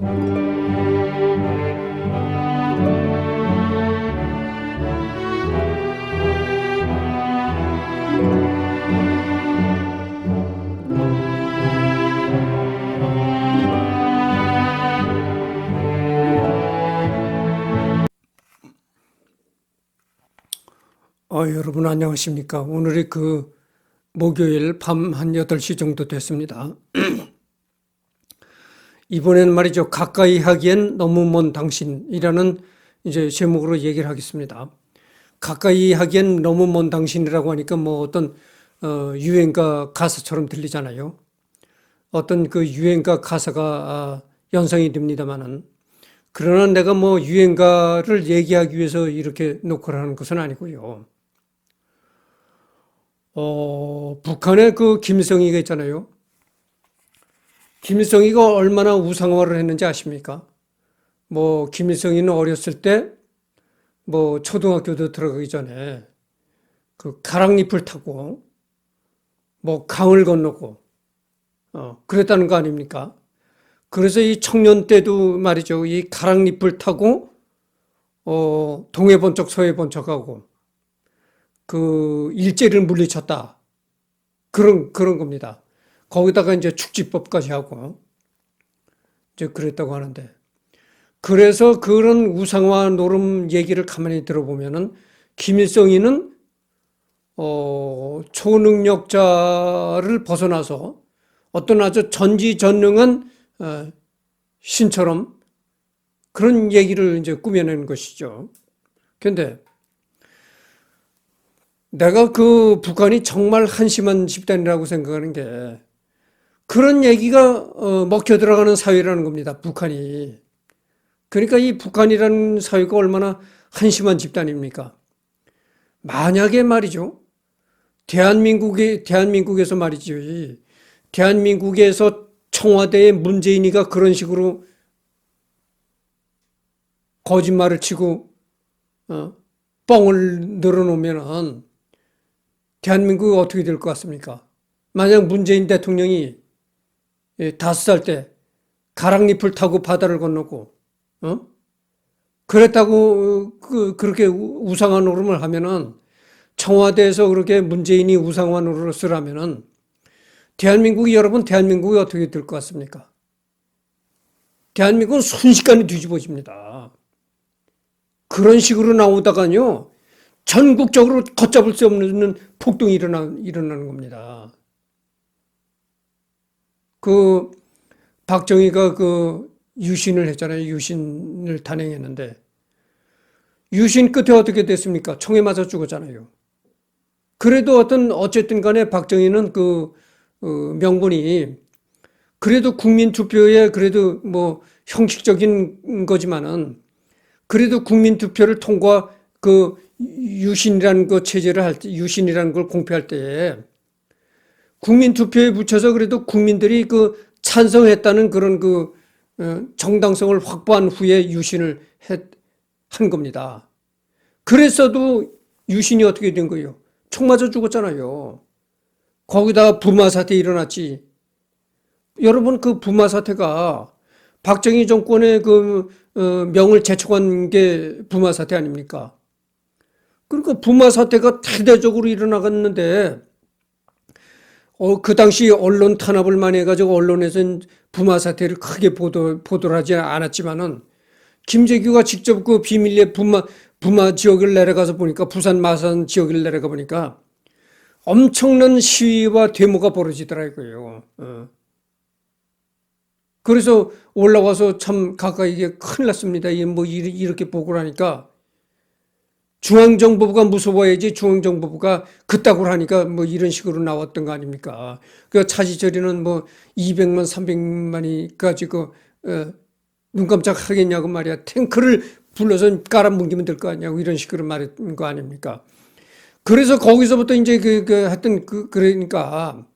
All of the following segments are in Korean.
여러분 안녕하십니까? 오늘이 목요일 밤 한 8시 정도 됐습니다. 이번에는 말이죠. 가까이 하기엔 너무 먼 당신이라는 이제 제목으로 얘기를 하겠습니다. 가까이 하기엔 너무 먼 당신이라고 하니까 뭐 어떤 유행가 가사처럼 들리잖아요. 어떤 그 유행가 가사가 연상이 됩니다만은, 그러나 내가 뭐 유행가를 얘기하기 위해서 이렇게 녹화를 하는 것은 아니고요. 북한의 그 김일성이가 있잖아요. 김일성이가 얼마나 우상화를 했는지 아십니까? 뭐 김일성이는 어렸을 때 뭐 초등학교도 들어가기 전에 그 가랑잎을 타고 뭐 강을 건너고 그랬다는 거 아닙니까? 그래서 이 청년 때도 말이죠. 이 가랑잎을 타고 동해 번쩍 서해 번쩍하고 그 일제를 물리쳤다. 그런 겁니다. 거기다가 이제 축지법까지 하고 이제 그랬다고 하는데, 그래서 그런 우상화 노름 얘기를 가만히 들어보면은 김일성이는 초능력자를 벗어나서 어떤 아주 전지전능한 신처럼 그런 얘기를 이제 꾸며내는 것이죠. 그런데 내가 그 북한이 정말 한심한 집단이라고 생각하는 게, 그런 얘기가 먹혀 들어가는 사회라는 겁니다. 북한이. 그러니까 이 북한이라는 사회가 얼마나 한심한 집단입니까? 만약에 말이죠. 대한민국에서 말이죠. 대한민국에서 청와대의 문재인이가 그런 식으로 거짓말을 치고 뻥을 늘어놓으면은 대한민국이 어떻게 될 것 같습니까? 만약 문재인 대통령이 5살 때 가랑잎을 타고 바다를 건너고 그랬다고 그렇게 우상화 노름을 하면은, 청와대에서 그렇게 문재인이 우상화 노릇을 하면은 여러분 대한민국이 어떻게 될 것 같습니까? 대한민국은 순식간에 뒤집어집니다. 그런 식으로 나오다가요, 전국적으로 걷잡을 수 없는 폭동이 일어나는 겁니다. 그 박정희가 그 유신을 했잖아요. 유신을 단행했는데 유신 끝에 어떻게 됐습니까? 총에 맞아 죽었잖아요. 그래도 어쨌든 간에 박정희는 명분이 그래도 국민 투표에 그래도 뭐 형식적인 거지만은 그래도 국민 투표를 통과 유신이라는 그 체제를 할 때, 유신이라는 걸 공표할 때에 국민 투표에 붙여서 그래도 국민들이 찬성했다는 그런 정당성을 확보한 후에 유신을 한 겁니다. 그랬어도 유신이 어떻게 된 거예요? 총 맞아 죽었잖아요. 거기다가 부마 사태 일어났지. 여러분, 그 부마 사태가 박정희 정권의 명을 제쳐간 게 부마 사태 아닙니까? 그러니까 부마 사태가 대대적으로 일어나갔는데, 그 당시 언론 탄압을 많이 해가지고 언론에서는 부마 사태를 크게 보도를 하지 않았지만은, 김재규가 직접 그 비밀리에 부마 지역을 내려가서 보니까, 부산 마산 지역을 내려가 보니까 엄청난 시위와 데모가 벌어지더라고요. 그래서 올라와서 참 가까이 이게 큰일 났습니다. 뭐 이렇게 보고를 하니까 중앙정보부가 무서워야지, 중앙정보부가 그따구로 하니까 뭐 이런 식으로 나왔던 거 아닙니까? 그 차지저리는 뭐 200만, 300만이까지 눈 깜짝 하겠냐고 말이야. 탱크를 불러서 깔아뭉기면 될 거 아니냐고 이런 식으로 말했던 거 아닙니까? 그래서 거기서부터 이제 하여튼 그러니까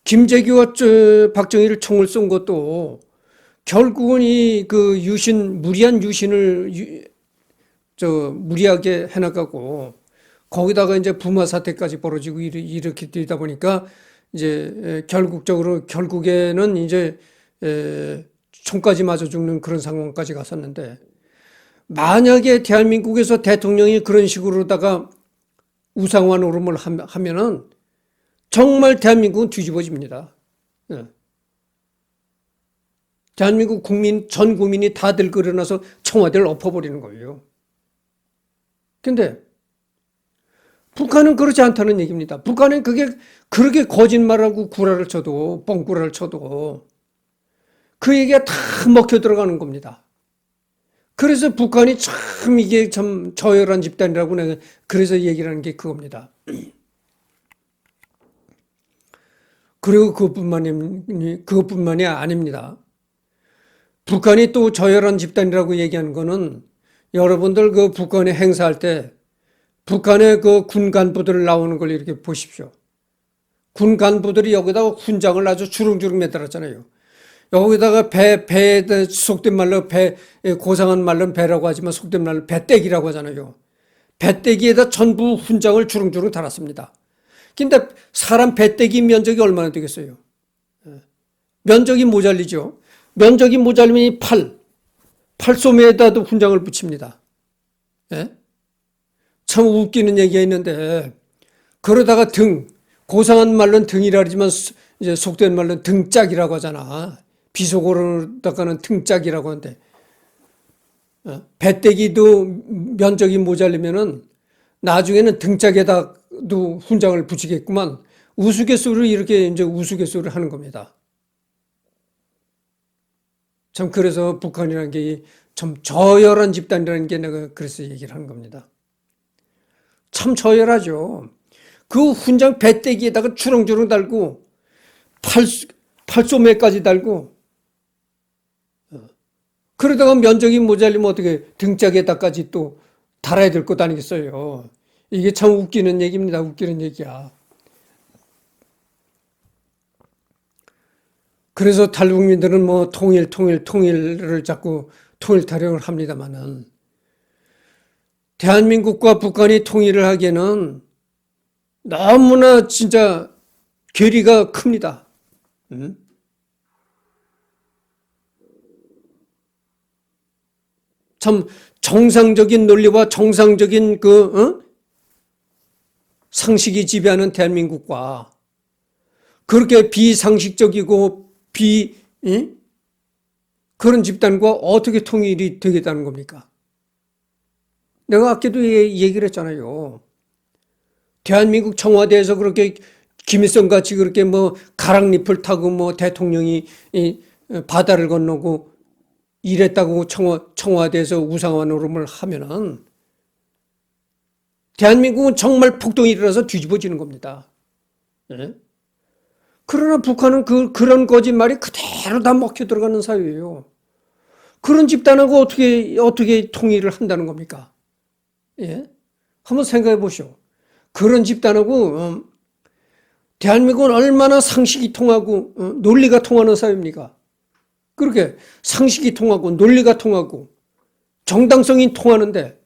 김재규와 박정희를 총을 쏜 것도 결국은 무리한 유신을 무리하게 해나가고, 거기다가 이제 부마 사태까지 벌어지고 이렇게 되다 보니까 이제 결국에는 이제 총까지 맞아 죽는 그런 상황까지 갔었는데, 만약에 대한민국에서 대통령이 그런 식으로다가 우상화 노름을 하면은 정말 대한민국은 뒤집어집니다. 예. 대한민국 전 국민이 다 들고 일어나서 청와대를 엎어버리는 거예요. 근데 북한은 그렇지 않다는 얘기입니다. 북한은 그렇게 거짓말하고 구라를 쳐도, 뻥구라를 쳐도 그 얘기가 다 먹혀 들어가는 겁니다. 그래서 북한이 참 이게 참 저열한 집단이라고 내가 그래서 얘기를 하는 게 그겁니다. 그리고 그것뿐만이 아닙니다. 북한이 또 저열한 집단이라고 얘기하는 거는 여러분들 그 북한에 행사할 때 북한의 그 군 간부들 나오는 걸 이렇게 보십시오. 군 간부들이 여기다가 훈장을 아주 주렁주렁 매달았잖아요. 여기다가 배에 속된 말로 고상한 말로는 배라고 하지만 속된 말로 배떼기라고 하잖아요. 배떼기에다 전부 훈장을 주렁주렁 달았습니다. 근데 사람 배떼기 면적이 얼마나 되겠어요? 면적이 모자리죠. 면적이 모자리면 이 팔소매에다도 훈장을 붙입니다. 예? 참 웃기는 얘기가 있는데, 그러다가 고상한 말로는 등이라 그러지만 이제 속된 말로는 등짝이라고 하잖아. 비속어로다가는 등짝이라고 하는데, 배떼기도 면적이 모자리면은 나중에는 등짝에다도 훈장을 붙이겠구만. 우스갯소리를 이렇게 이제 우스갯소리를 하는 겁니다. 참 그래서 북한이라는 게 참 저열한 집단이라는 게 내가 그래서 얘기를 하는 겁니다. 참 저열하죠. 그 훈장 배떼기에다가 주렁주렁 달고 팔소매까지 달고 그러다가 면적이 모자리면 어떻게 등짝에다까지 또 달아야 될 것 아니겠어요. 이게 참 웃기는 얘기입니다. 웃기는 얘기야. 그래서 탈북민들은 뭐 통일을 자꾸 통일 타령을 합니다만은 대한민국과 북한이 통일을 하기에는 너무나 진짜 괴리가 큽니다. 참 정상적인 논리와 정상적인 상식이 지배하는 대한민국과 그렇게 비상식적이고 그런 집단과 어떻게 통일이 되겠다는 겁니까? 내가 아까도 얘기를 했잖아요. 대한민국 청와대에서 그렇게 김일성 같이 그렇게 뭐 가랑잎을 타고 뭐 대통령이 바다를 건너고 이랬다고 청와대에서 우상화 노름을 하면은 대한민국은 정말 폭동이 일어나서 뒤집어지는 겁니다. 네? 그러나 북한은 그런 거짓말이 그대로 다 먹혀 들어가는 사회예요. 그런 집단하고 어떻게 통일을 한다는 겁니까? 예? 한번 생각해 보시오. 그런 집단하고 대한민국은 얼마나 상식이 통하고 논리가 통하는 사회입니까? 그렇게 상식이 통하고 논리가 통하고 정당성이 통하는데